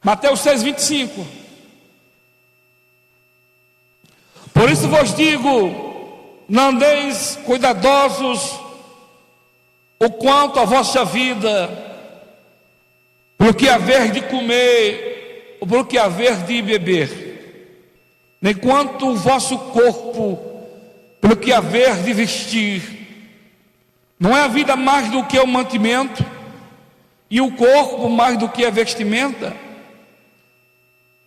Mateus 6:25. Por isso vos digo, não andeis cuidadosos o quanto a vossa vida, pelo que haver de comer, ou pelo que haver de beber, nem quanto o vosso corpo, pelo que haver de vestir. Não é a vida mais do que o mantimento, e o corpo mais do que a vestimenta?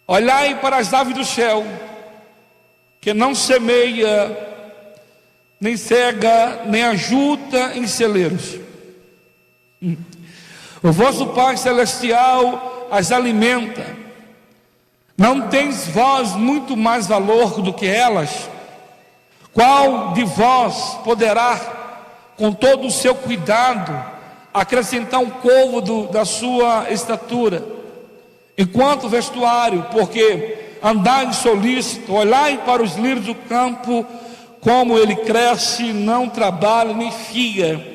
Olhai para as aves do céu, que não semeia, nem cega, nem ajunta em celeiros. O vosso Pai Celestial as alimenta. Não tens vós muito mais valor do que elas? Qual de vós poderá, com todo o seu cuidado, acrescentar um côvado da sua estatura? Enquanto vestuário, porque andai solícito, olhai para os lírios do campo, como ele cresce, não trabalha nem fia.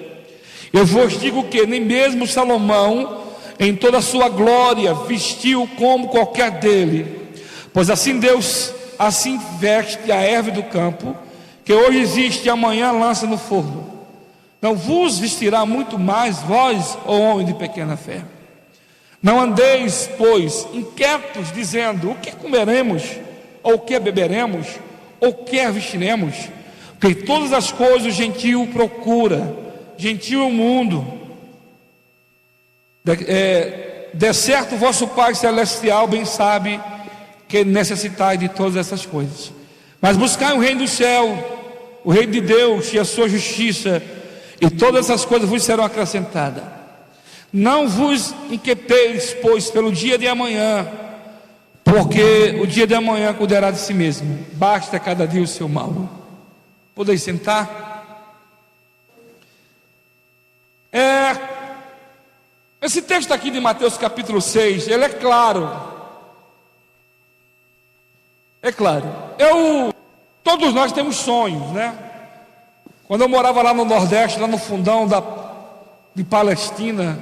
Eu vos digo que nem mesmo Salomão, em toda a sua glória, vestiu como qualquer dele. Pois assim Deus assim veste a erva do campo, que hoje existe e amanhã lança no forno. Não vos vestirá muito mais vós, ó homem de pequena fé? Não andeis, pois, inquietos, dizendo: o que comeremos, ou o que beberemos, ou o que vestiremos? Porque todas as coisas o gentio procura, gentil é o mundo. De certo, vosso Pai Celestial bem sabe que necessitai de todas essas coisas. Mas buscai o reino do céu, o reino de Deus e a sua justiça, e todas essas coisas vos serão acrescentadas. Não vos inquieteis, pois, pelo dia de amanhã, porque o dia de amanhã cuidará de si mesmo. Basta cada dia o seu mal. Podeis sentar? Esse texto aqui de Mateus capítulo 6, ele é claro. É claro. Todos nós temos sonhos, né? Quando eu morava lá no Nordeste, lá no fundão de Palestina,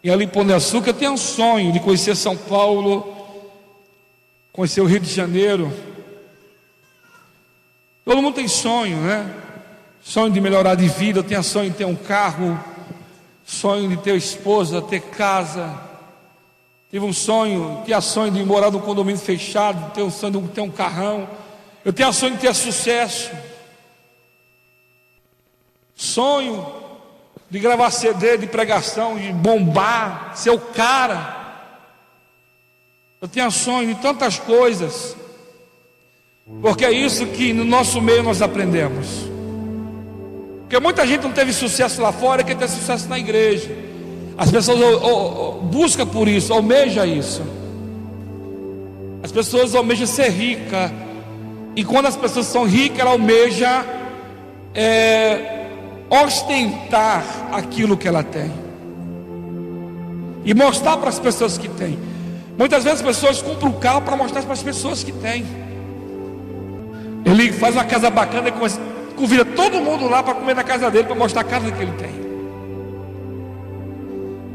e ali em Pão de Açúcar, eu tinha um sonho de conhecer São Paulo, conhecer o Rio de Janeiro. Todo mundo tem sonho, né? Sonho de melhorar de vida. Eu tinha sonho de ter um carro, sonho de ter esposa, ter casa. Tive um sonho, tinha sonho de morar num condomínio fechado, ter um sonho de ter um carrão. Eu tinha sonho de ter sucesso. Sonho de gravar CD de pregação, de bombar, ser o cara. Eu tinha sonho de tantas coisas, porque é isso que no nosso meio nós aprendemos. Porque muita gente não teve sucesso lá fora, quer ter sucesso na igreja. As pessoas buscam por isso, almejam isso. As pessoas almejam ser ricas, e quando as pessoas são ricas, elas almejam ostentar aquilo que ela tem e mostrar para as pessoas que tem. Muitas vezes as pessoas compram um carro para mostrar para as pessoas que tem. Ele faz uma casa bacana e convida todo mundo lá para comer na casa dele, para mostrar a casa que ele tem.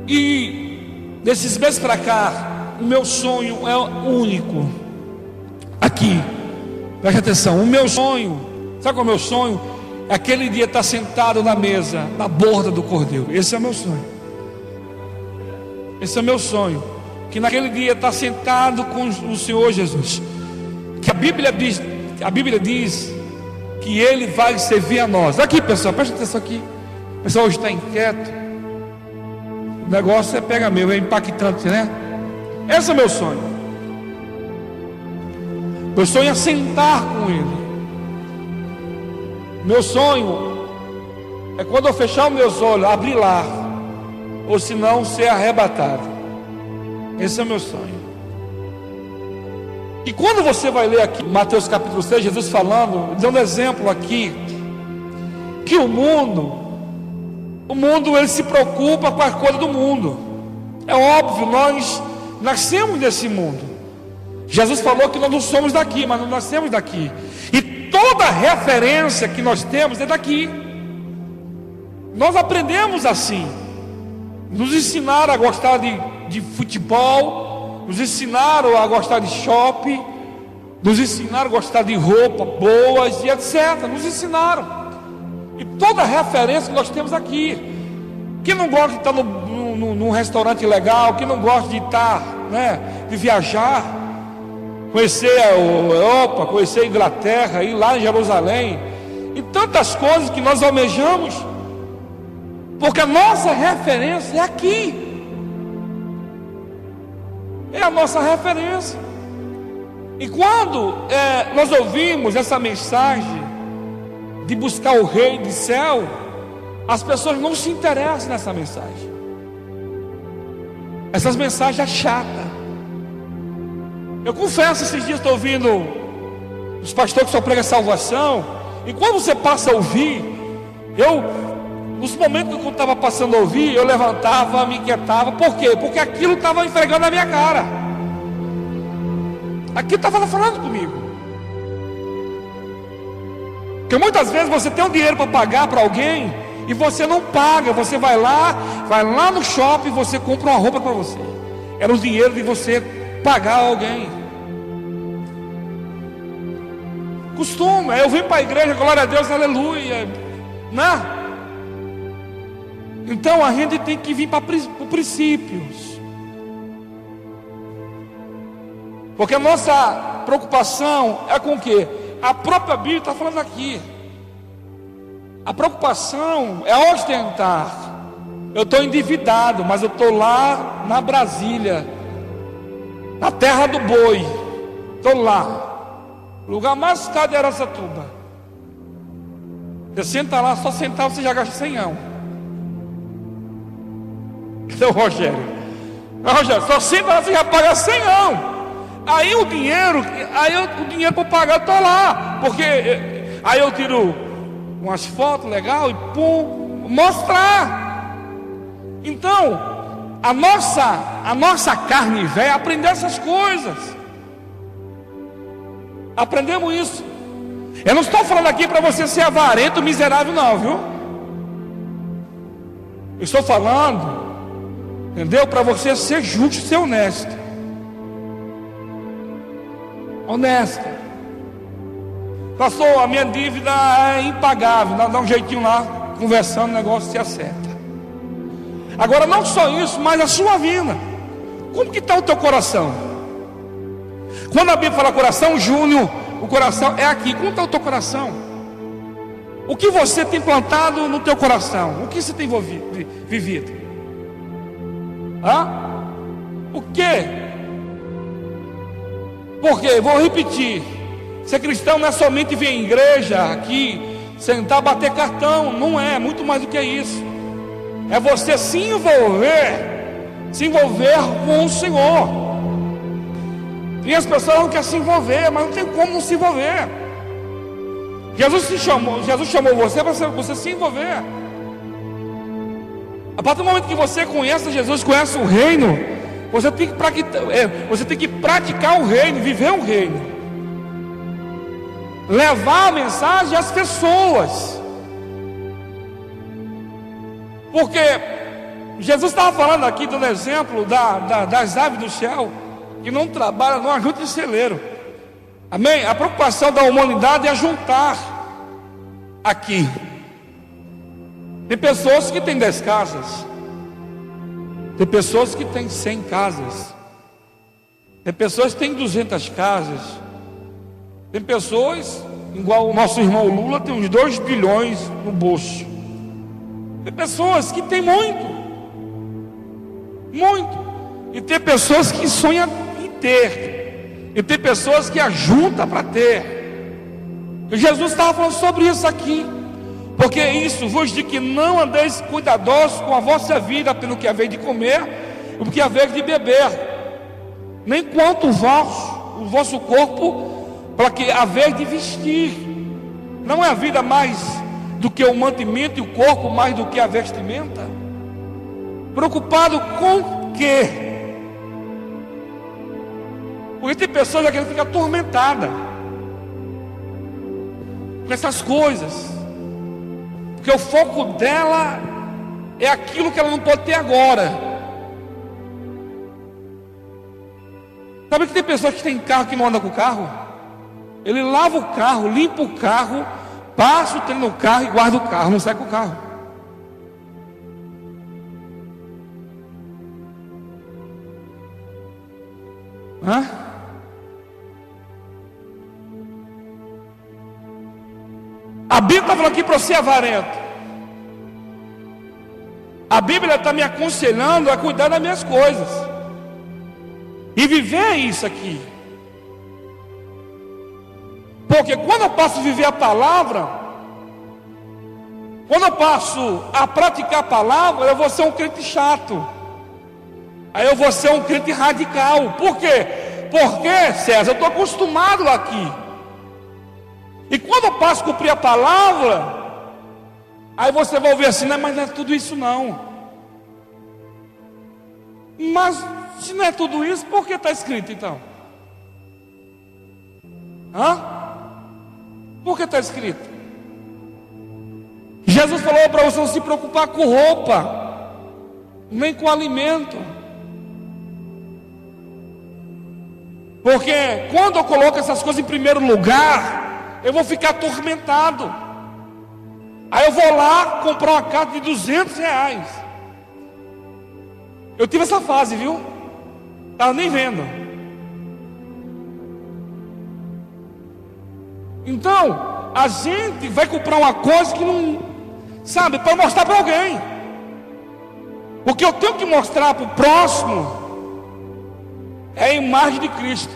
E desses meses para cá, o meu sonho é único. Aqui, preste atenção, o meu sonho, sabe qual é o meu sonho? Aquele dia estar sentado na mesa, na borda do cordeiro. Esse é o meu sonho. Esse é o meu sonho. Que naquele dia estar sentado com o Senhor Jesus. Que a Bíblia diz que Ele vai servir a nós. Aqui, pessoal, presta atenção aqui. O pessoal hoje está inquieto. O negócio pega mesmo, é impactante, né? Esse é o meu sonho. Meu sonho é sentar com Ele. Meu sonho é quando eu fechar os meus olhos, abrir lá, ou se não, ser arrebatado. Esse é o meu sonho. E quando você vai ler aqui Mateus capítulo 6, Jesus falando, dando exemplo aqui, que o mundo ele se preocupa com a coisa do mundo. É óbvio, nós nascemos nesse mundo. Jesus falou que nós não somos daqui, mas nós nascemos daqui. E toda referência que nós temos é daqui. Nós aprendemos assim. Nos ensinaram a gostar de futebol, nos ensinaram a gostar de shopping, nos ensinaram a gostar de roupa boas e etc. Nos ensinaram. E toda a referência que nós temos aqui. Quem não gosta de estar num restaurante legal, quem não gosta de estar, de viajar, conhecer a Europa, conhecer a Inglaterra, ir lá em Jerusalém, e tantas coisas que nós almejamos, porque a nossa referência é aqui, é a nossa referência. E quando nós ouvimos essa mensagem de buscar o reino do céu, as pessoas não se interessam nessa mensagem. Essas mensagens é chata. Eu confesso, esses dias estou ouvindo os pastores que só pregam salvação, e quando você passa a ouvir, nos momentos que eu estava passando a ouvir, eu levantava, me inquietava. Por quê? Porque aquilo estava enfregando na minha cara. Aquilo estava falando comigo. Porque muitas vezes você tem um dinheiro para pagar para alguém e você não paga. Você vai lá no shopping e você compra uma roupa para você. Era o dinheiro de você pagar alguém. Costuma. Eu vim para a igreja, glória a Deus, aleluia, Então a gente tem que vir para princípios. Porque a nossa preocupação é com o quê? A própria Bíblia está falando aqui. A preocupação é ostentar. Eu estou endividado, mas eu estou lá na Brasília, na terra do boi. Estou lá, lugar mais caro de Araçatuba. Você senta lá, só sentar você já gasta 100 anos. Então, Rogério, só senta lá, você já paga 100 anos. Aí o dinheiro para pagar, eu estou lá. Porque aí eu tiro umas fotos legais e mostrar. Então, a nossa carne velha aprendeu essas coisas. Aprendemos isso. Eu não estou falando aqui para você ser avarento, miserável, não, viu? Eu estou falando, entendeu? Para você ser justo e ser honesto. Honesta. Pastor, a minha dívida é impagável. Dá um jeitinho lá, conversando, o negócio se acerta. Agora não só isso, mas a sua vida. Como que está o teu coração? Quando a Bíblia fala coração, Júnior, o coração é aqui. Como está o teu coração? O que você tem plantado no teu coração? O que você tem vivido? O que? Porque, vou repetir, ser cristão não é somente vir à igreja aqui, sentar, bater cartão. Não é, muito mais do que isso. É você se envolver com o Senhor. E as pessoas não querem se envolver, mas não tem como não se envolver. Jesus chamou você para você se envolver. A partir do momento que você conhece Jesus, conhece o reino, você tem que praticar o reino, viver o reino, levar a mensagem às pessoas. Porque Jesus estava falando aqui, dando exemplo das aves do céu, que não trabalham, não ajuntam em celeiro. Amém? A preocupação da humanidade é juntar aqui. Tem pessoas que têm 10 casas. Tem pessoas que têm 100 casas. Tem pessoas que têm 200 casas. Tem pessoas, igual o nosso irmão Lula, tem uns 2 bilhões no bolso. Tem pessoas que têm muito. E tem pessoas que sonham em ter. E tem pessoas que ajuntam para ter. E Jesus estava falando sobre isso aqui. Porque isso vos digo que não andeis cuidadosos com a vossa vida, pelo que haver de comer, e pelo que haver de beber, nem quanto o vosso corpo, para que haver de vestir. Não é a vida mais do que o mantimento, e o corpo mais do que a vestimenta? Preocupado com o quê? Porque tem pessoas que ficam atormentadas com essas coisas. Porque o foco dela é aquilo que ela não pode ter agora. Sabe que tem pessoas que tem carro que não anda com o carro? Ele lava o carro, limpa o carro, passa o trem no carro e guarda o carro, não sai com o carro. Hã? A Bíblia está falando aqui para eu ser avarento. A Bíblia está me aconselhando a cuidar das minhas coisas e viver isso aqui. Porque quando eu passo a viver a palavra, quando eu passo a praticar a palavra, eu vou ser um crente chato. Aí eu vou ser um crente radical. Por quê? Porque, César, eu estou acostumado aqui. E quando eu passo a cumprir a palavra, aí você vai ouvir assim, não, mas não é tudo isso não. Mas se não é tudo isso, por que está escrito então? Hã? Por que está escrito? Jesus falou para você não se preocupar com roupa, nem com alimento. Porque quando eu coloco essas coisas em primeiro lugar, eu vou ficar atormentado. Aí eu vou lá comprar uma casa de R$200. Eu tive essa fase, viu? Estava nem vendo. Então, a gente vai comprar uma coisa que não, sabe, para mostrar para alguém. O que eu tenho que mostrar para o próximo é a imagem de Cristo.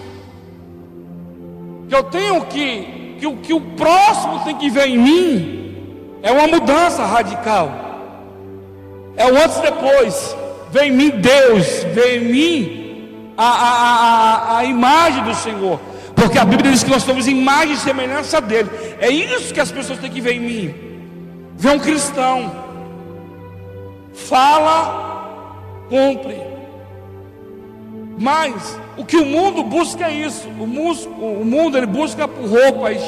Que eu tenho que o próximo tem que ver em mim é uma mudança radical. É o antes e depois. Vê em mim Deus, vê em mim a imagem do Senhor. Porque a Bíblia diz que nós somos imagem e semelhança dele. É isso que as pessoas têm que ver em mim. Ver um cristão. Fala, cumpre. Mas o que o mundo busca é isso. O mundo ele busca por roupas.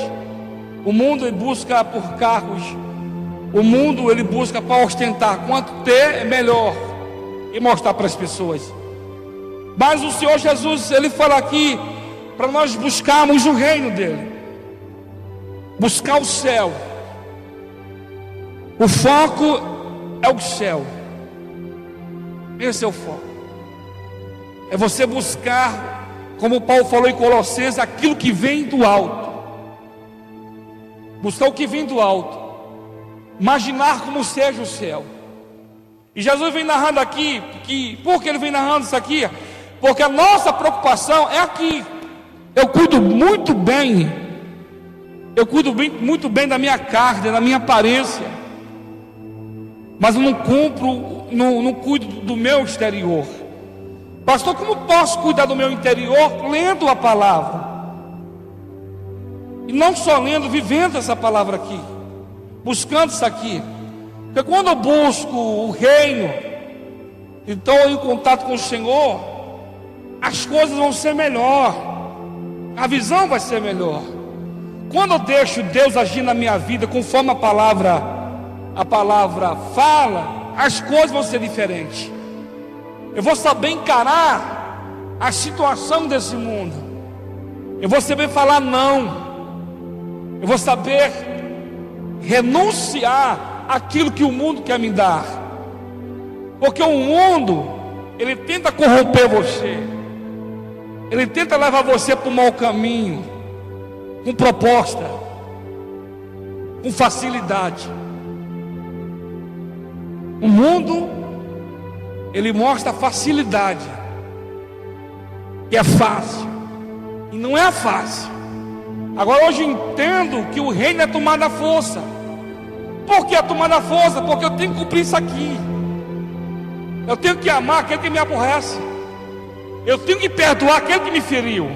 O mundo ele busca por carros. O mundo ele busca para ostentar. Quanto ter é melhor. E mostrar para as pessoas. Mas o Senhor Jesus, ele fala aqui para nós buscarmos o reino dele. Buscar o céu. O foco é o céu. Esse é o foco. É você buscar, como Paulo falou em Colossenses, aquilo que vem do alto. Buscar o que vem do alto. Imaginar como seja o céu. E Jesus vem narrando aqui, por que ele vem narrando isso aqui? Porque a nossa preocupação é aqui. Eu cuido muito bem da minha carne, da minha aparência. Mas eu não cuido do meu exterior. Pastor, como posso cuidar do meu interior? Lendo a palavra. E não só lendo, vivendo essa palavra aqui. Buscando isso aqui. Porque quando eu busco o reino, então eu em contato com o Senhor, as coisas vão ser melhor. A visão vai ser melhor. Quando eu deixo Deus agir na minha vida, conforme a palavra fala, as coisas vão ser diferentes. Eu vou saber encarar a situação desse mundo. Eu vou saber falar não. Eu vou saber renunciar àquilo que o mundo quer me dar. Porque o mundo, ele tenta corromper você. Ele tenta levar você para o mau caminho, com proposta, com facilidade. O mundo, ele mostra facilidade, que é fácil, e não é fácil. Agora hoje eu entendo que o reino é tomar da força. Por que é tomar da força? Porque eu tenho que cumprir isso aqui. Eu tenho que amar aquele que me aborrece. Eu tenho que perdoar aquele que me feriu.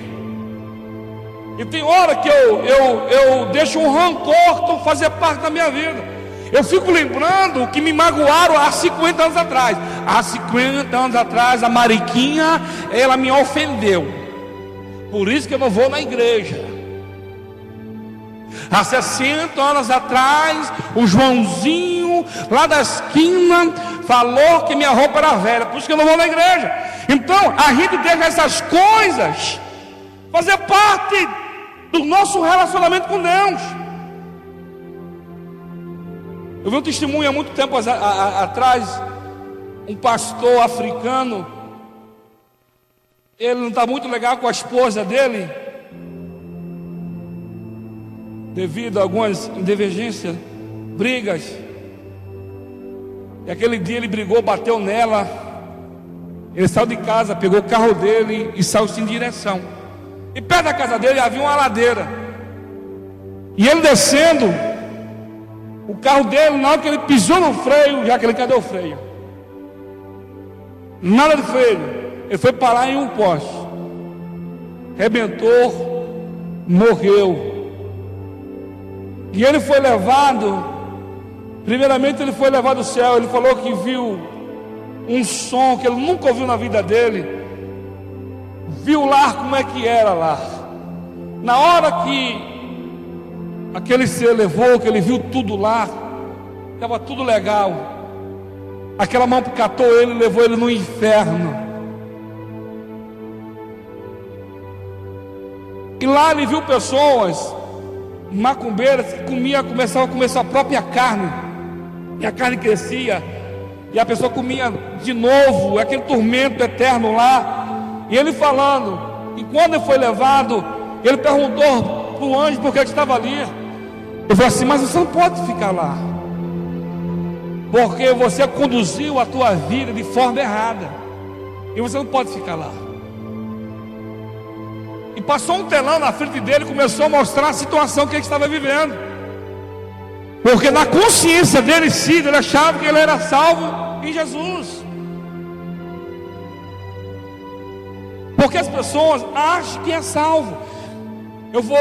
E tem hora que eu deixo um rancor fazer parte da minha vida. Eu fico lembrando que me magoaram há 50 anos atrás. Há 50 anos atrás a Mariquinha, ela me ofendeu. Por isso que eu não vou na igreja. Há 60 anos atrás, o Joãozinho lá da esquina falou que minha roupa era velha, por isso que eu não vou na igreja. Então a gente deixa essas coisas fazer parte do nosso relacionamento com Deus. Eu vi um testemunho há muito tempo atrás, um pastor africano. Ele não está muito legal com a esposa dele, devido a algumas divergências, brigas. E aquele dia ele brigou, bateu nela. Ele saiu de casa, pegou o carro dele e saiu sem direção. E perto da casa dele havia uma ladeira. E ele descendo, o carro dele, na hora que ele pisou no freio, já que ele, cadê o freio? Nada de freio. Ele foi parar em um poste. Rebentou, morreu. E ele foi levado. Primeiramente ele foi levado ao céu. Ele falou que viu um som que ele nunca ouviu na vida dele. Viu lá como é que era lá. Na hora que aquele ser levou, que ele viu tudo lá, estava tudo legal. Aquela mão catou ele e levou ele no inferno. E lá ele viu pessoas macumbeiras que começavam a comer sua própria carne. E a carne crescia, e a pessoa comia de novo, aquele tormento eterno lá. E ele falando, e quando ele foi levado, ele perguntou para o anjo por que ele estava ali. Ele falou assim: mas você não pode ficar lá, porque você conduziu a tua vida de forma errada, e você não pode ficar lá. E passou um telão na frente dele e começou a mostrar a situação que ele estava vivendo. Porque na consciência dele, sim, ele achava que ele era salvo em Jesus. Porque as pessoas acham que é salvo. Eu vou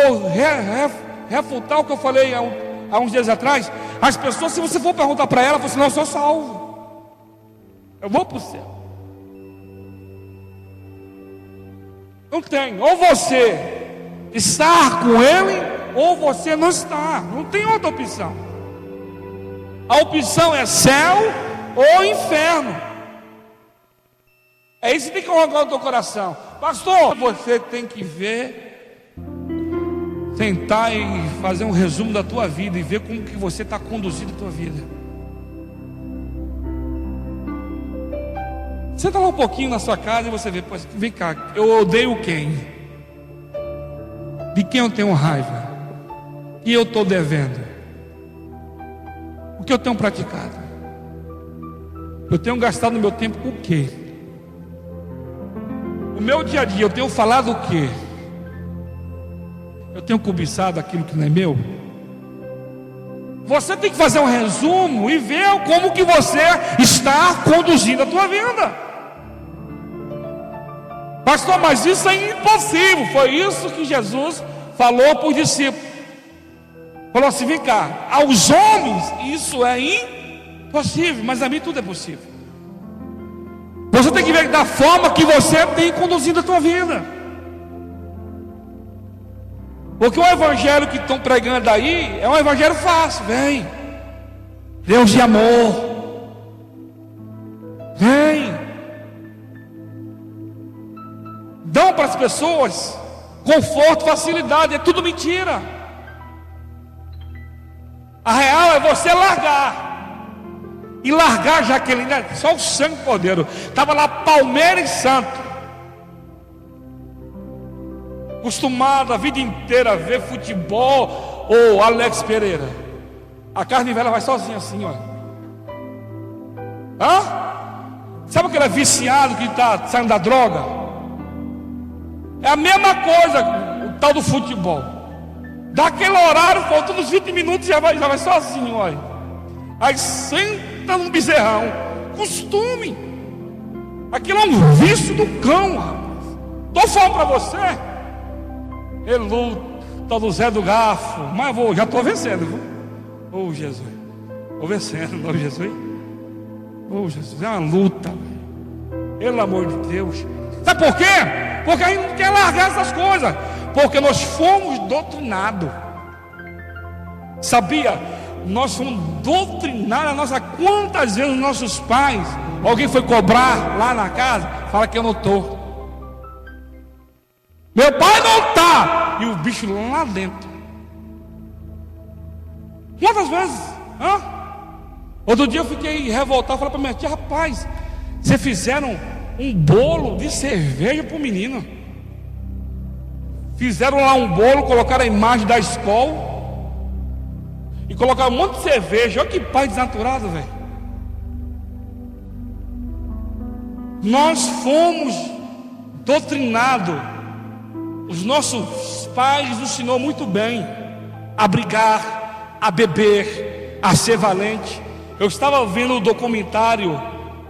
refutar o que eu falei há uns dias atrás. As pessoas, se você for perguntar para ela, você não, eu sou salvo, eu vou para o céu. Não tem, ou você está com ele, ou você não está. Não tem outra opção. A opção é céu ou inferno. É isso que tem que colocar no teu coração. Pastor, você tem que ver, sentar e fazer um resumo da tua vida e ver como que você está conduzindo a tua vida. Senta lá um pouquinho na sua casa e você vê, vem cá, eu odeio quem? De quem eu tenho raiva? E eu estou devendo? O que eu tenho praticado? Eu tenho gastado meu tempo com o quê? O meu dia a dia, eu tenho falado o quê? Eu tenho cobiçado aquilo que não é meu? Você tem que fazer um resumo e ver como que você está conduzindo a tua vida. Pastor, mas isso é impossível. Foi isso que Jesus falou para os discípulos. Falou assim: vem cá, aos homens isso é impossível, mas a mim tudo é possível. Você tem que ver da forma que você tem conduzido a tua vida. Porque o evangelho que estão pregando aí é um evangelho fácil. Vem, Deus de amor, vem. Dão para as pessoas conforto, facilidade, é tudo mentira. A real é você largar. E largar, Jaqueline, só o sangue do Cordeiro. Estava lá Palmeiras e Santo, acostumado a vida inteira a ver futebol ou Alex Pereira. A carne velha vai sozinha assim, ó. Sabe aquele viciado que está saindo da droga? É a mesma coisa o tal do futebol. Daquele horário, faltando uns 20 minutos, já vai sozinho, olha. Aí senta num bezerrão. Costume. Aquilo é um vício do cão, rapaz. Estou falando para você. Ele luta do Zé do Garfo. Mas já estou vencendo, viu? Oh, Jesus. Estou vencendo, em nome de Jesus. Oh, Jesus, é uma luta. Pelo amor de Deus. Sabe por quê? Porque a gente não quer largar essas coisas. Porque nós fomos doutrinados. Sabia? nós fomos doutrinados. Nossa, quantas vezes nossos pais, alguém foi cobrar lá na casa, fala que eu não estou. Meu pai não está. E o bicho lá dentro. Quantas vezes? Outro dia eu fiquei revoltado, falei para minha tia: rapaz, vocês fizeram um bolo de cerveja para o menino. Fizeram lá um bolo, colocaram a imagem da escola e colocaram um monte de cerveja. Olha que pai desnaturado, velho. Nós fomos doutrinados. Os nossos pais nos ensinou muito bem a brigar, a beber, a ser valente. Eu estava vendo o documentário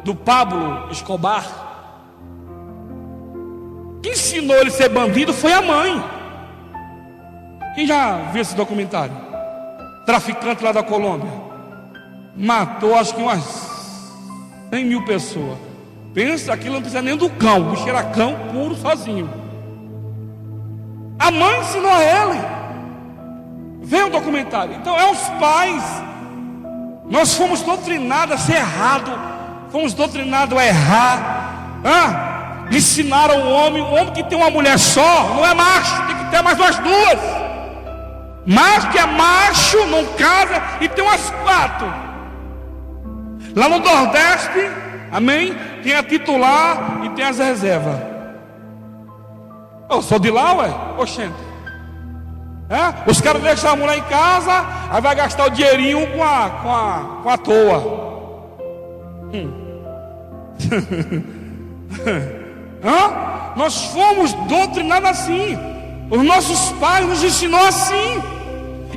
do Pablo Escobar. Quem ensinou ele a ser bandido foi a mãe. Quem já viu esse documentário? Traficante lá da Colômbia. Matou acho que umas 100 mil pessoas. Pensa, aquilo não precisa nem do cão. O bicho era cão puro sozinho. A mãe ensinou a ele. Vê o documentário. Então é os pais. Nós fomos doutrinados a ser errado. Fomos doutrinados a errar. Ensinaram o homem que tem uma mulher só não é macho, tem que ter mais umas duas. Macho que é macho não casa e tem umas 4. Lá no Nordeste, amém, tem a titular e tem as reservas. Eu sou de lá, ué? Oxente. Os caras deixam a mulher em casa, aí vai gastar o dinheirinho com a toa. Nós fomos doutrinados assim. Os nossos pais nos ensinou assim.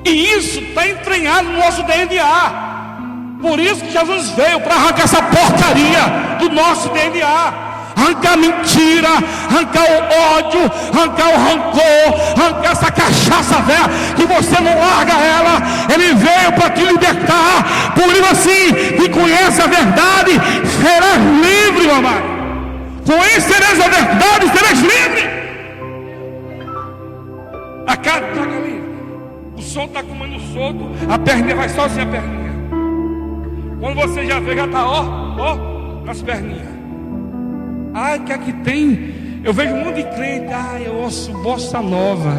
E isso está entranhado no nosso DNA. Por isso que Jesus veio para arrancar essa porcaria do nosso DNA. Arrancar a mentira, arrancar o ódio, arrancar o rancor, arrancar essa cachaça velha que você não larga ela. Ele veio para te libertar. Por isso assim, que conhece a verdade, serás livre, meu amado. Conhecereis a verdade, sereis livre. A cara está ali. O som está comendo solto. A perninha vai só assim, a perninha. Quando você já vê, já está ó, nas perninhas. O que é que tem? Eu vejo um monte de crente. Eu ouço bossa nova.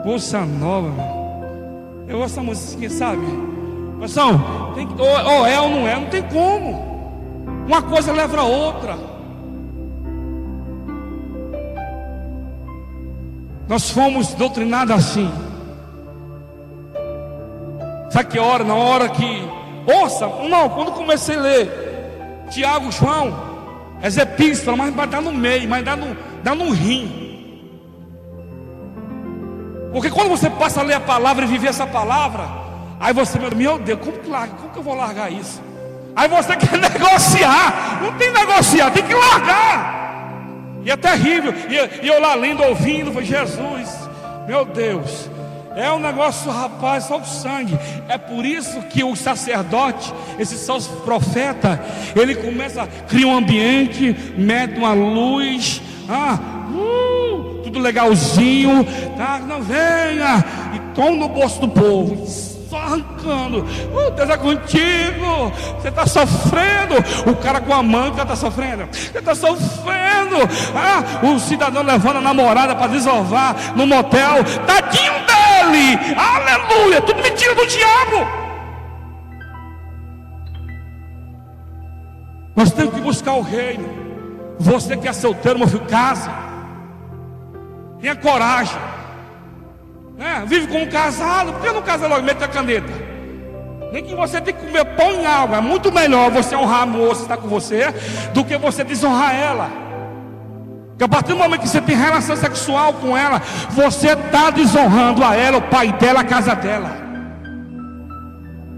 Bossa nova. Eu ouço a musiquinha, sabe? Moção, tem que, ou é ou não é, não tem como. Uma coisa leva a outra. Nós fomos doutrinados assim. Sabe que hora? Na hora que... Ouça, não, quando comecei a ler Tiago, João, as epístolas, mas vai dar no meio, mas dá no rim. Porque quando você passa a ler a palavra e viver essa palavra, aí você, meu Deus, como que eu vou largar isso? Aí você quer negociar. Não tem negociar, tem que largar. E é terrível. E eu lá lendo, ouvindo, falei: Jesus, meu Deus, é um negócio, rapaz, só o sangue. É por isso que o sacerdote, esse só profeta, ele começa a criar um ambiente, mete uma luz, tudo legalzinho, tá? Não venha, e toma no bolso do povo, só arrancando. Deus é contigo. Você está sofrendo. O cara com a mãe, o cara está sofrendo. Você está sofrendo. O cidadão levando a namorada para desovar no motel. Tadinho dele. Aleluia. Tudo mentira do diabo. Nós temos que buscar o reino. Você que é solteiro, meu filho, casa. Tenha coragem. Vive como casado. Por que não casa logo? Mete a caneta. Nem que você tenha que comer pão em água. É muito melhor você honrar a moça que está com você do que você desonrar ela. Porque a partir do momento que você tem relação sexual com ela, você está desonrando a ela, o pai dela, a casa dela.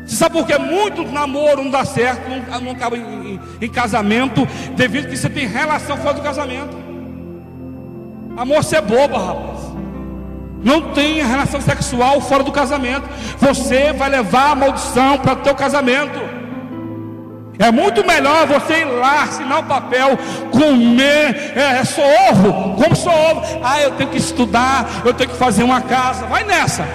Você sabe por que muito namoro não dá certo, não acaba em casamento, devido que você tem relação fora do casamento. Amor, você é boba, rapaz. Não tenha relação sexual fora do casamento. Você vai levar a maldição para o teu casamento. É muito melhor você ir lá, assinar o papel, comer, sou ovo, como sou ovo. Eu tenho que estudar, eu tenho que fazer uma casa. Vai nessa.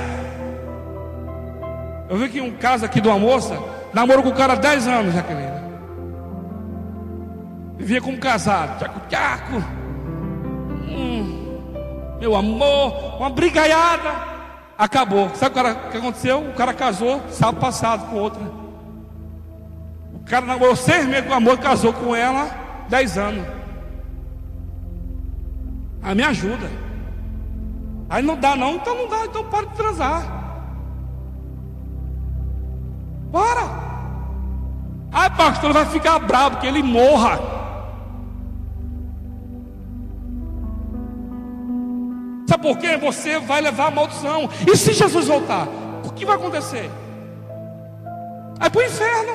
Eu vi que um caso aqui de uma moça namorou com o cara há 10 anos, Jaqueline. Vivia como casado, tchaco-tchaco. Meu amor, uma brigaiada. Acabou. Sabe o que aconteceu? O cara casou sábado passado com outra. O cara namorou 6 meses com a moça, casou com ela 10 anos. Ah, me ajuda. Aí não dá não, então para de transar. Para. Ai, pastor, vai ficar bravo que ele morra. Sabe por quê? Você vai levar a maldição. E se Jesus voltar, o que vai acontecer? Vai para o inferno.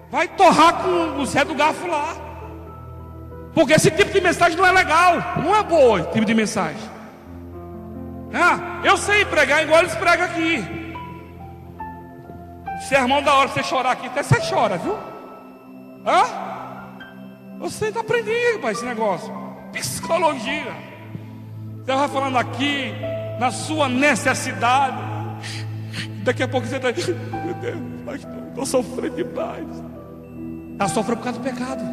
Vai torrar com o Zé do Garfo lá. Porque esse tipo de mensagem não é legal. Não é boa esse tipo de mensagem. Eu sei pregar igual eles pregam aqui. Sermão da hora, você chorar aqui, até você chora, viu? Você está aprendendo para esse negócio. Psicologia. Você vai falando aqui, na sua necessidade. Daqui a pouco você está dizendo: meu Deus, pastor, estou sofrendo demais. Está sofrendo por causa do pecado.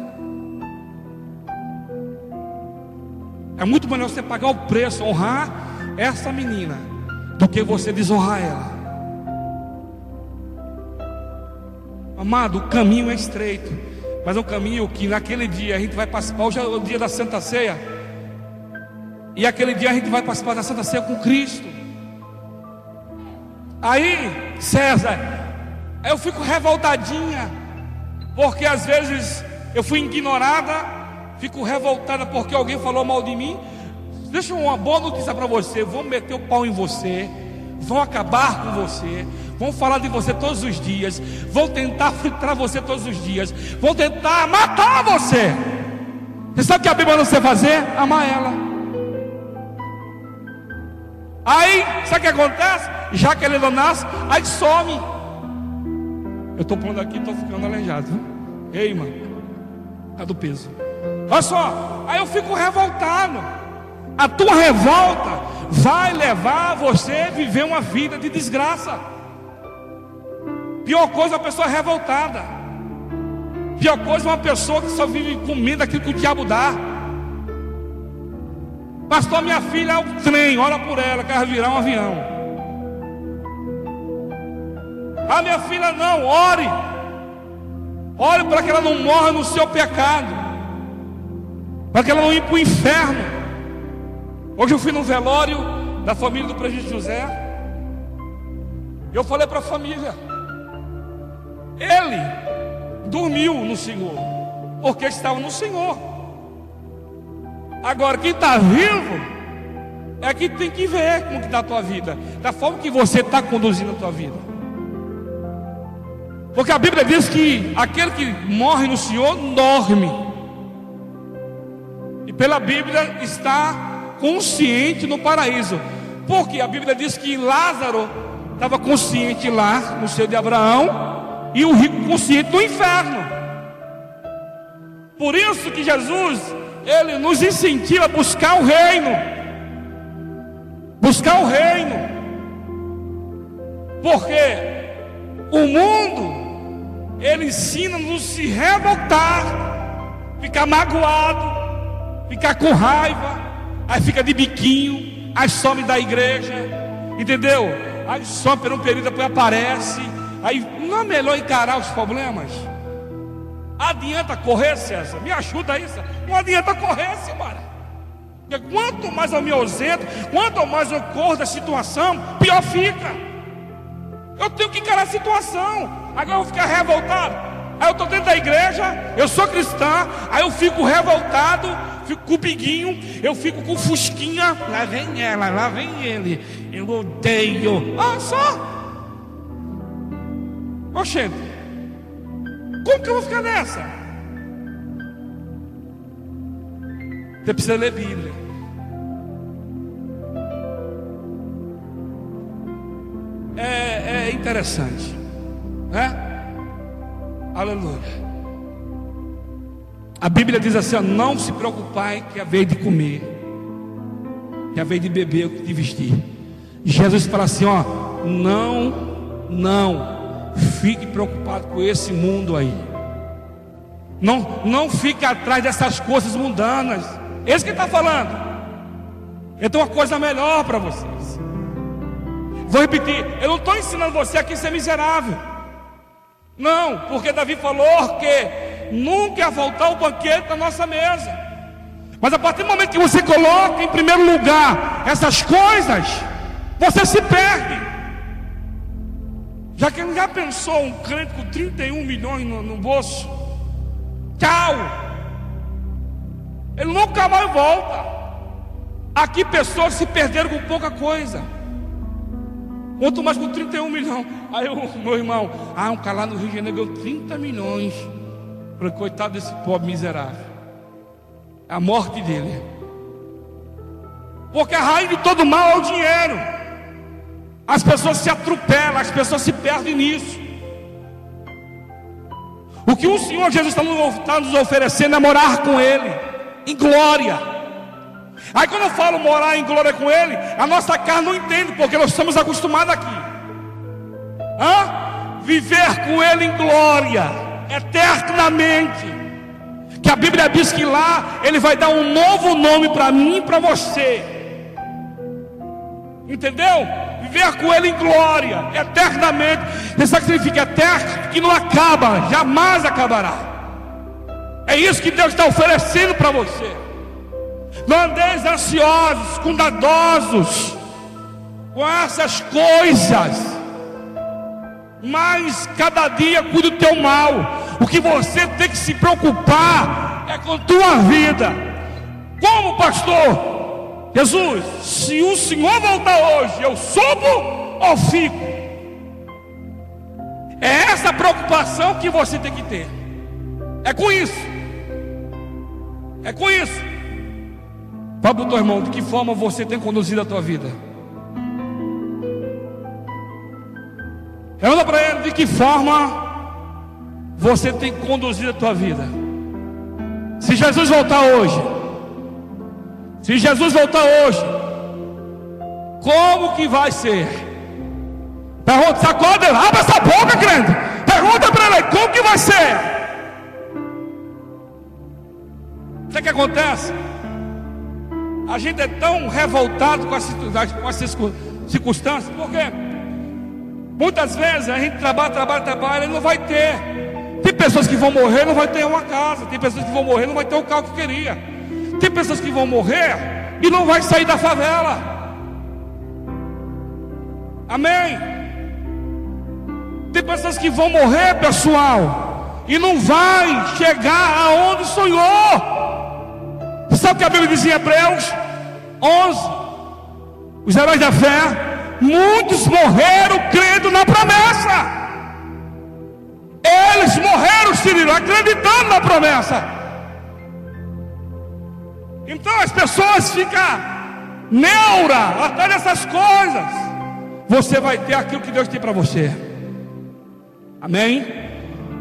É muito melhor você pagar o preço, honrar essa menina, do que você desonrar ela. Amado, o caminho é estreito, mas é um caminho que naquele dia a gente vai participar. Hoje é o dia da Santa Ceia, e aquele dia a gente vai participar da Santa Ceia com Cristo. Aí, César, eu fico revoltadinha, porque às vezes eu fui ignorada, fico revoltada porque alguém falou mal de mim. Deixa uma boa notícia para você: vão meter o pau em você, vão acabar com você, vão falar de você todos os dias, vão tentar filtrar você todos os dias, vão tentar matar você. Você sabe o que a Bíblia não quer fazer? Amar ela. Aí, sabe o que acontece? Já que ele não nasce, aí some. Eu estou pondo aqui, estou ficando aleijado, viu? Ei, mano, é do peso. Olha só, aí eu fico revoltado. A tua revolta vai levar você a viver uma vida de desgraça. Pior coisa é uma pessoa revoltada. Pior coisa é uma pessoa que só vive comendo aquilo que o diabo dá. Pastor, minha filha é um trem, ora por ela, que ela vai virar um avião. Ah, minha filha não, ore. Ore para que ela não morra no seu pecado, para que ela não ir para o inferno. Hoje eu fui no velório da família do Presbítero José. Eu falei para a família: ele dormiu no Senhor, porque estava no Senhor. Agora quem está vivo é que tem que ver como que está a tua vida, da forma que você está conduzindo a tua vida. Porque a Bíblia diz que aquele que morre no Senhor dorme. E pela Bíblia está consciente no paraíso. Porque a Bíblia diz que Lázaro estava consciente lá no seio de Abraão, e o rico consciente no inferno. Por isso que Jesus, ele nos incentiva a buscar o reino. Buscar o reino. Porque o mundo, ele ensina-nos a se revoltar, ficar magoado, ficar com raiva. Aí fica de biquinho, aí some da igreja, entendeu? Aí some por um período, depois aparece. Aí não é melhor encarar os problemas? Adianta correr, César? Me ajuda aí, César. Não adianta correr, Simara. Porque quanto mais eu me ausento, quanto mais eu corro da situação, pior fica. Eu tenho que encarar a situação. Agora eu vou ficar revoltado. Aí eu estou dentro da igreja, eu sou cristã, aí eu fico revoltado, fico com o biguinho, eu fico com fusquinha. Lá vem ela, lá vem ele. Eu odeio. Ah, só. Oxente, como que eu vou ficar nessa? Você precisa ler Bíblia. É interessante, né? Aleluia. A Bíblia diz assim: ó, não se preocupai que é a vez de comer, que é a vez de beber, de vestir. Jesus fala assim: ó, não Não fique preocupado com esse mundo aí. Não fique atrás dessas coisas mundanas. Esse que está falando. Eu tenho uma coisa melhor para vocês. Vou repetir, eu não estou ensinando você aqui a ser miserável. Não, porque Davi falou que nunca ia faltar o banquete na nossa mesa. Mas a partir do momento que você coloca em primeiro lugar essas coisas, você se perde. Já pensou um crente com 31 milhões no bolso? Tchau. Ele nunca mais volta. Aqui pessoas se perderam com pouca coisa, quanto mais com 31 milhões. Aí o meu irmão, um cara lá no Rio de Janeiro ganhou 30 milhões. Falei, coitado desse pobre miserável. É a morte dele. Porque a raiz de todo mal é o dinheiro. As pessoas se atropelam, as pessoas se perdem nisso. O que o Senhor Jesus está nos oferecendo é morar com Ele em glória. Aí quando eu falo morar em glória com Ele, a nossa carne não entende, porque nós estamos acostumados aqui. Viver com Ele em glória, eternamente. Que a Bíblia diz que lá Ele vai dar um novo nome para mim e para você. Entendeu? Viver com Ele em glória, eternamente. Você sabe o que significa eterno? Que não acaba, jamais acabará. É isso que Deus está oferecendo para você. Não andeis ansiosos, cuidadosos com essas coisas, mas cada dia cuida do teu mal. O que você tem que se preocupar é com a tua vida. Como, pastor? Jesus, se o Senhor voltar hoje, eu subo ou fico? É essa preocupação que você tem que ter. É com isso. É com isso. Fala para o teu irmão, de que forma você tem conduzido a tua vida? Pergunta para ele, de que forma você tem conduzido a tua vida? Se Jesus voltar hoje, como que vai ser? Pergunta, sacode, abre essa boca, crente. Pergunta para ele, como que vai ser? Sabe o que acontece? A gente é tão revoltado com as circunstâncias, porque muitas vezes a gente trabalha e não vai ter. Tem pessoas que vão morrer e não vai ter uma casa. Tem pessoas que vão morrer e não vai ter o carro que queria. Tem pessoas que vão morrer e não vai sair da favela. Amém? Tem pessoas que vão morrer, pessoal, e não vai chegar aonde sonhou. Sabe o que a Bíblia diz em Hebreus 11? Os heróis da fé, muitos morreram crendo na promessa. Eles morreram, Cirilo, acreditando na promessa. Então as pessoas ficam neura até dessas coisas. Você vai ter aquilo que Deus tem para você. Amém?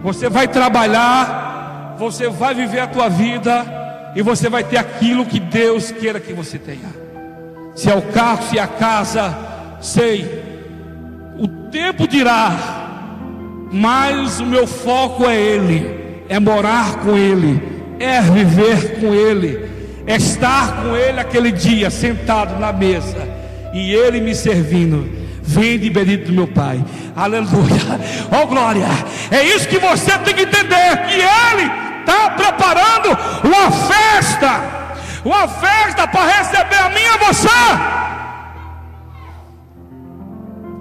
Você vai trabalhar, você vai viver a tua vida, e você vai ter aquilo que Deus queira que você tenha. Se é o carro, se é a casa, sei. O tempo dirá, mas o meu foco é Ele, é morar com Ele, é viver com Ele, é estar com Ele aquele dia, sentado na mesa, e Ele me servindo. Vinde bendito do meu Pai, aleluia, oh glória. É isso que você tem que entender, que Ele está preparando uma festa para receber a mim e a você.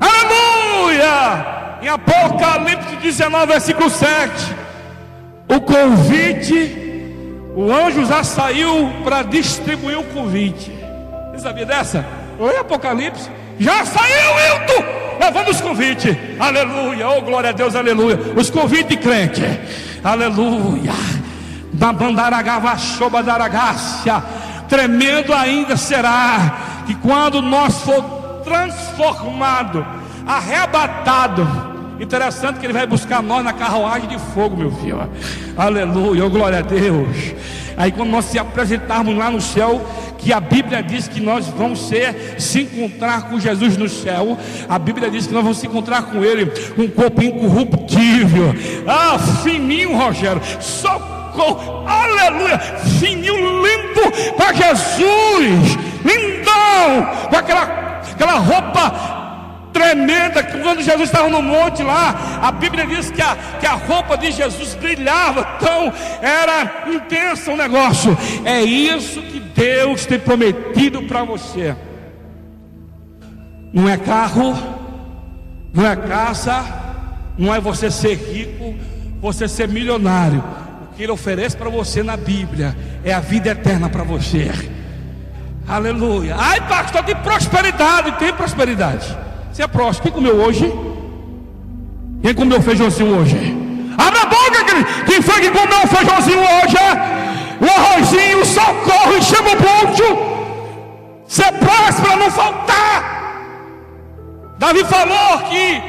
Aleluia. Em Apocalipse 19, versículo 7, o convite, o anjo já saiu para distribuir o convite. Você sabia dessa? Oi, Apocalipse, já saiu, Hilton, levando os convites. Aleluia, oh glória a Deus, aleluia. Os convites de crente, aleluia. Tremendo ainda será que quando nós for transformado, arrebatado, interessante que Ele vai buscar nós na carruagem de fogo, meu filho. Aleluia, oh glória a Deus. Aí quando nós se apresentarmos lá no céu, que a Bíblia diz que nós vamos se encontrar com Jesus no céu. A Bíblia diz que nós vamos se encontrar com Ele, um corpo incorruptível. Ah, fininho, Rogério, socorro, aleluia, fininho, lindo para Jesus, lindão, com aquela roupa tremenda, que quando Jesus estava no monte lá, a Bíblia diz que a roupa de Jesus brilhava, então era intenso o negócio. É isso que Deus tem prometido para você. Não é carro, não é casa, não é você ser rico, você ser milionário. O que Ele oferece para você na Bíblia é a vida eterna para você. Aleluia. Ai, pastor, tem prosperidade. Tem prosperidade. Você é próximo. Quem comeu hoje? Quem comeu feijãozinho hoje? Abra a boca, querido. Quem foi que comeu o feijãozinho hoje? O arrozinho, o socorro, chama o ponto. Ser próspero, não faltar. Davi falou que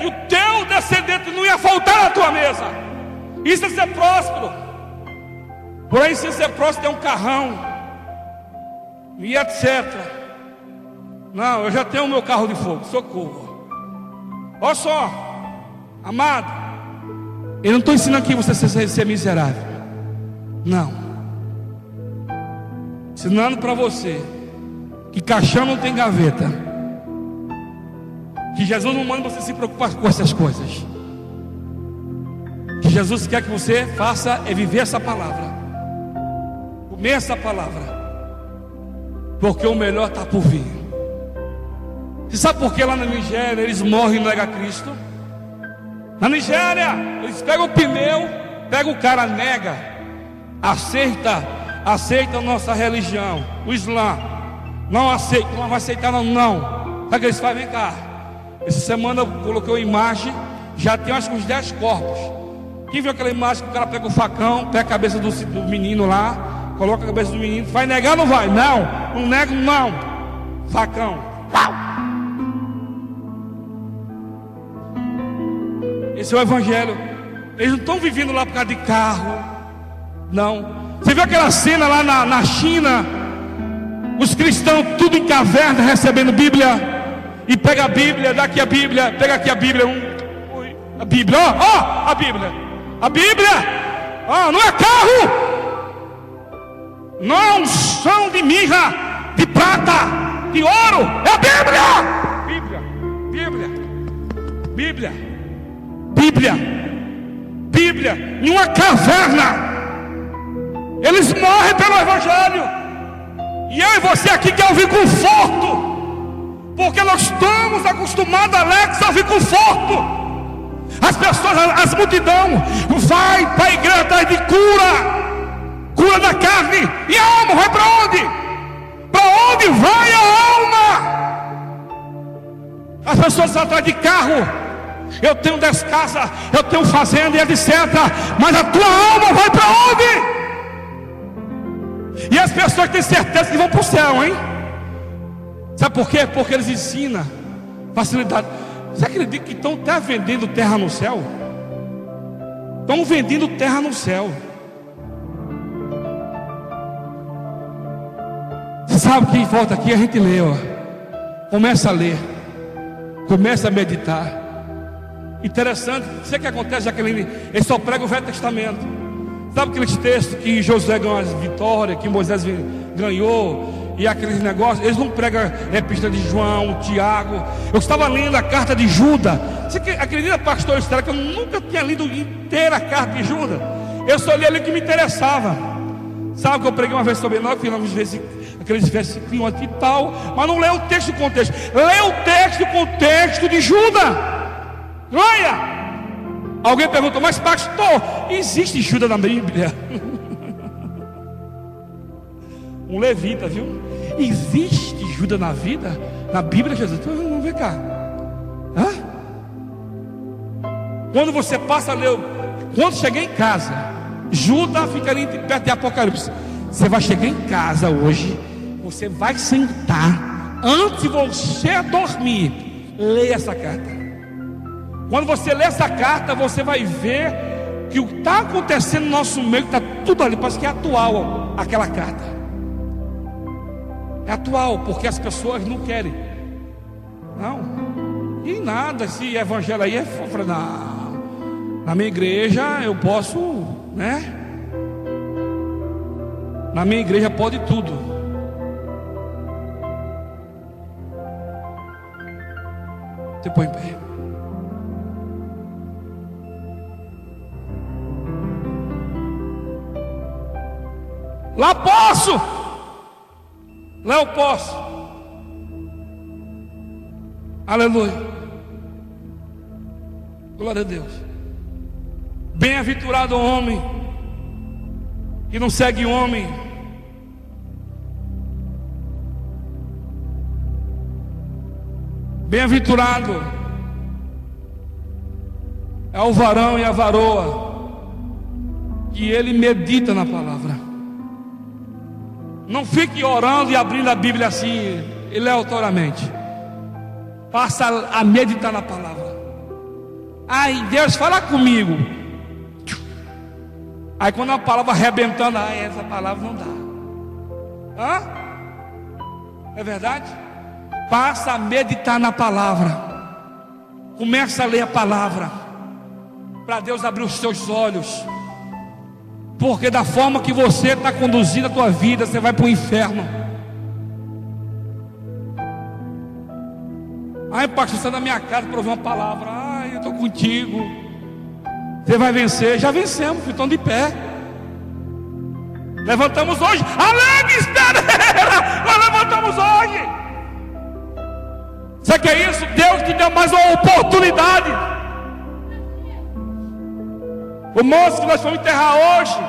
o teu descendente não ia faltar na tua mesa. Isso é ser próspero. Porém, se ser próspero, tem um carrão e etc. Não, eu já tenho o meu carro de fogo, socorro. Olha só, amado, eu não estou ensinando aqui você a ser miserável. Não. Ensinando para você que caixão não tem gaveta, que Jesus não manda você se preocupar com essas coisas. Que Jesus quer que você faça é viver essa palavra, comer essa palavra, porque o melhor está por vir. Você sabe por que lá na Nigéria eles morrem e negam a Cristo? Na Nigéria, eles pegam o pneu, pegam o cara, nega, aceita a nossa religião, o Islã. Não aceita, não vai aceitar não. Sabe o que eles fazem? Vem cá. Essa semana eu coloquei uma imagem, já tem acho que uns 10 corpos. Quem viu aquela imagem que o cara pega o facão, pega a cabeça do menino lá, coloca a cabeça do menino, vai negar ou não vai? Não nega não. Facão. Pau. Esse é o evangelho. Eles não estão vivendo lá por causa de carro. Não. Você viu aquela cena lá na China? Os cristãos tudo em caverna recebendo Bíblia. E pega a Bíblia, dá aqui a Bíblia, pega aqui a Bíblia. A Bíblia, ó, a Bíblia. A Bíblia, não é carro. Não é um chão de mirra, de prata, de ouro. É a Bíblia. Bíblia, em uma caverna. Eles morrem pelo evangelho. E eu e você aqui quer ouvir conforto, porque nós estamos acostumados, Alex, a ouvir conforto. As pessoas, as multidão vai para a igreja atrás de cura da carne. E a alma vai para onde? Para onde vai a alma? As pessoas atrás de carro. Eu tenho 10 casas, eu tenho fazenda e etc. Mas a tua alma vai para onde? E as pessoas têm certeza que vão para o céu, hein? Sabe por quê? Porque eles ensinam facilidade. Você acredita que estão até vendendo terra no céu? Estão vendendo terra no céu. Você sabe que volta aqui a gente lê, ó. Começa a ler, começa a meditar. Interessante, sei o que acontece, Jaqueline, eles só pregam o Velho Testamento. Sabe aqueles textos que Josué ganhou as vitórias, que Moisés ganhou, e aqueles negócios? Eles não pregam a epístola de João, Tiago. Eu estava lendo a carta de Judas. Você acredita, pastor Estela, que eu nunca tinha lido inteira a carta de Judas? Eu só li ali que me interessava. Sabe que eu preguei uma vez sobre nós, aqueles versículos aqui e tal, mas não lê o texto e contexto. Lê o texto e contexto de Judas. Olha! Alguém perguntou, mas pastor, existe Judas na Bíblia? Um levita, viu? Existe Judas na vida? Na Bíblia, Jesus? Então, vamos ver cá. Quando você passa a ler, quando chegar em casa, Judas fica ali perto de Apocalipse. Você vai chegar em casa hoje, você vai sentar, antes de você dormir, leia essa carta. Quando você lê essa carta, você vai ver que o que está acontecendo no nosso meio está tudo ali, parece que é atual aquela carta. É atual, porque as pessoas não querem. Não. E nada, esse evangelho aí é fofo. Na minha igreja eu posso, né? Na minha igreja pode tudo. Você põe em pé. Lá posso. Lá eu posso. Aleluia. Glória a Deus. Bem-aventurado o homem que não segue homem. Bem-aventurado é o varão e a varoa que ele medita na palavra. Não fique orando e abrindo a Bíblia assim, aleatoriamente. Passa a meditar na palavra. Ai, Deus, fala comigo. Aí quando a palavra arrebentando, essa palavra não dá. Hã? É verdade? Passa a meditar na palavra. Começa a ler a palavra, para Deus abrir os seus olhos. Porque da forma que você está conduzindo a tua vida, você vai para o inferno. Ai, pastor, você está na minha casa para ouvir uma palavra. Ai, eu estou contigo. Você vai vencer. Já vencemos, estão de pé. Levantamos hoje. Alegre, esteira. Nós levantamos hoje. Sabe o que é isso? Deus te deu mais uma oportunidade. O moço que nós fomos enterrar hoje,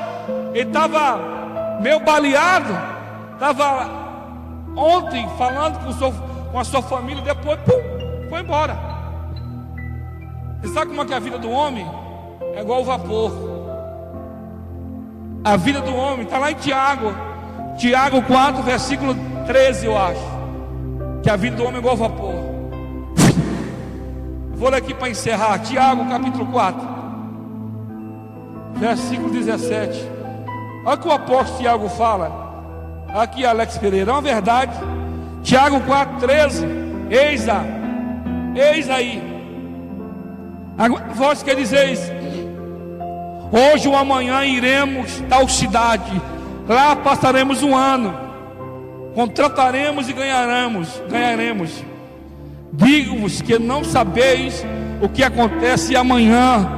ele estava meio baleado. Estava ontem falando com a sua família. Depois, pum, foi embora. Você sabe como é que é a vida do homem? É igual o vapor. A vida do homem está lá em Tiago. Tiago 4, versículo 13, eu acho. Que a vida do homem é igual o vapor. Vou ler aqui para encerrar. Tiago capítulo 4, versículo 17. Olha o que o apóstolo Tiago fala. Aqui, Alex Pereira, é uma verdade. Tiago 4, 13. Eis aí. Agora, vós que dizeis: hoje ou amanhã iremos tal cidade, lá passaremos um ano, contrataremos e ganharemos. Digo-vos que não sabeis o que acontece amanhã,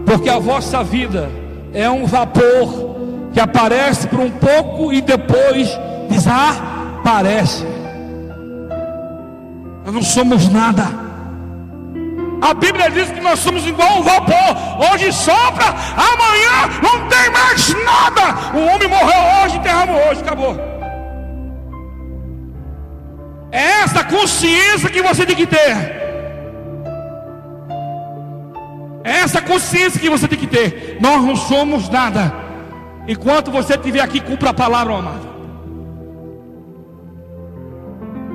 porque a vossa vida é um vapor que aparece por um pouco e depois desaparece. Nós não somos nada. A Bíblia diz que nós somos igual um vapor. Hoje sopra, amanhã não tem mais nada. O homem morreu hoje, enterramos hoje, acabou. É essa consciência que você tem que ter. É essa consciência que você tem que ter. Nós não somos nada. Enquanto você estiver aqui, cumpra a palavra, amado.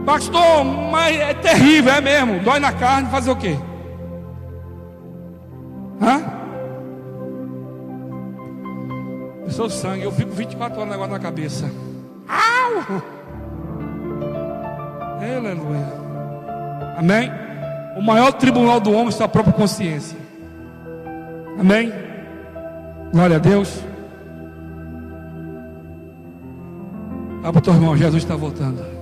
Pastor, mas é terrível, é mesmo. Dói na carne, fazer o quê? Eu sou sangue, eu fico 24 horas negócio na cabeça. Au! Aleluia. Amém? O maior tribunal do homem é a sua própria consciência. Amém? Glória a Deus. Fala para o teu irmão, Jesus está voltando.